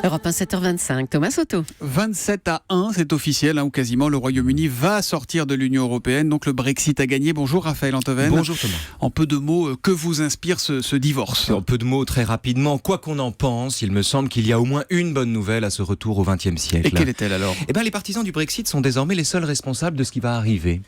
Europe 1, 7h25, Thomas Soto. 27-1, c'est officiel, ou quasiment, le Royaume-Uni va sortir de l'Union Européenne, donc le Brexit a gagné. Bonjour Raphaël Antoven. Bonjour Thomas. En peu de mots, que vous inspire ce divorce ? En peu de mots, très rapidement, quoi qu'on en pense, il me semble qu'il y a au moins une bonne nouvelle à ce retour au XXe siècle. Et quelle est-elle alors ? Les partisans du Brexit sont désormais les seuls responsables de ce qui va arriver.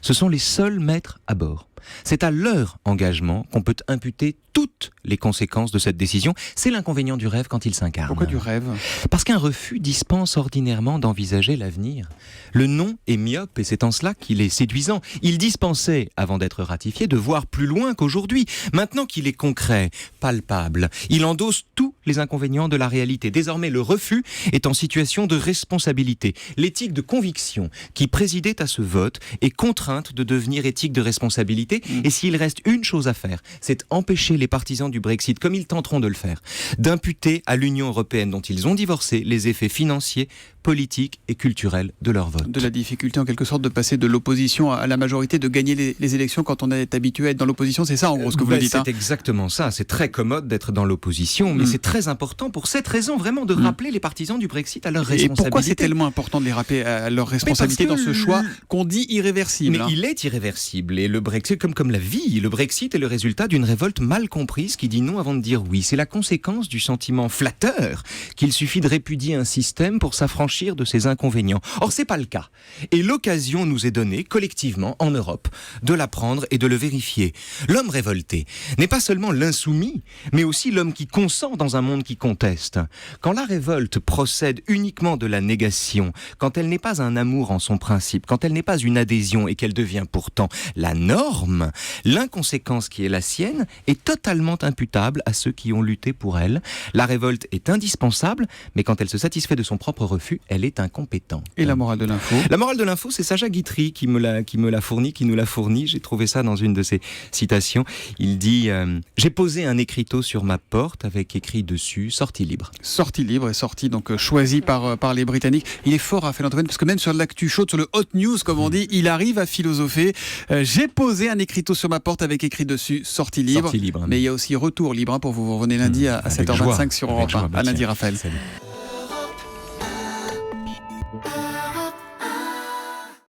Ce sont les seuls maîtres à bord. C'est à leur engagement qu'on peut imputer toutes les conséquences de cette décision. C'est l'inconvénient du rêve quand il s'incarne. Pourquoi du rêve ? Parce qu'un refus dispense ordinairement d'envisager l'avenir. Le non est myope et c'est en cela qu'il est séduisant. Il dispensait, avant d'être ratifié, de voir plus loin qu'aujourd'hui. Maintenant qu'il est concret, palpable, il endosse tous les inconvénients de la réalité. Désormais, le refus est en situation de responsabilité. L'éthique de conviction qui présidait à ce vote est contrainte de devenir éthique de responsabilité. Et s'il reste une chose à faire, c'est empêcher les partisans du Brexit, comme ils tenteront de le faire, d'imputer à l'Union européenne dont ils ont divorcé les effets financiers, politiques et culturels de leur vote. De la difficulté en quelque sorte de passer de l'opposition à la majorité, de gagner les élections quand on est habitué à être dans l'opposition, c'est ça en gros ce que vous dites. C'est exactement ça, c'est très commode d'être dans l'opposition, mais c'est très important pour cette raison vraiment de rappeler les partisans du Brexit à leur responsabilité. Et pourquoi c'est tellement important de les rappeler à leur responsabilité dans ce choix qu'on dit irréversible ? Mais il est irréversible et le Brexit, comme la vie, le Brexit est le résultat d'une révolte mal comprise qui dit non avant de dire oui. C'est la conséquence du sentiment flatteur qu'il suffit de répudier un système pour s'affranchir de ses inconvénients. Or, c'est pas le cas. Et l'occasion nous est donnée, collectivement, en Europe, de l'apprendre et de le vérifier. L'homme révolté n'est pas seulement l'insoumis, mais aussi l'homme qui consent dans un monde qui conteste. Quand la révolte procède uniquement de la négation, quand elle n'est pas un amour en son principe, quand elle n'est pas une adhésion et qu'elle devient pourtant la norme, l'inconséquence qui est la sienne est totalement imputable à ceux qui ont lutté pour elle. La révolte est indispensable, mais quand elle se satisfait de son propre refus, elle est incompétente. Et la morale de l'info ? La morale de l'info, c'est Sacha Guitry qui nous l'a fourni. J'ai trouvé ça dans une de ses citations. Il dit « J'ai posé un écriteau sur ma porte avec écrit dessus « Sortie libre ». Sortie libre et sortie donc choisie par les Britanniques. Il est fort, Raphaël Antoven, parce que même sur l'actu chaude, sur le hot news, comme on dit, il arrive à philosopher. J'ai posé un écriteau sur ma porte avec écrit dessus « Sortie libre ». Mais il y a aussi retour libre pour vous. Vous revenez lundi à 7h25 sur Europe 1. À lundi, Raphaël. Salut.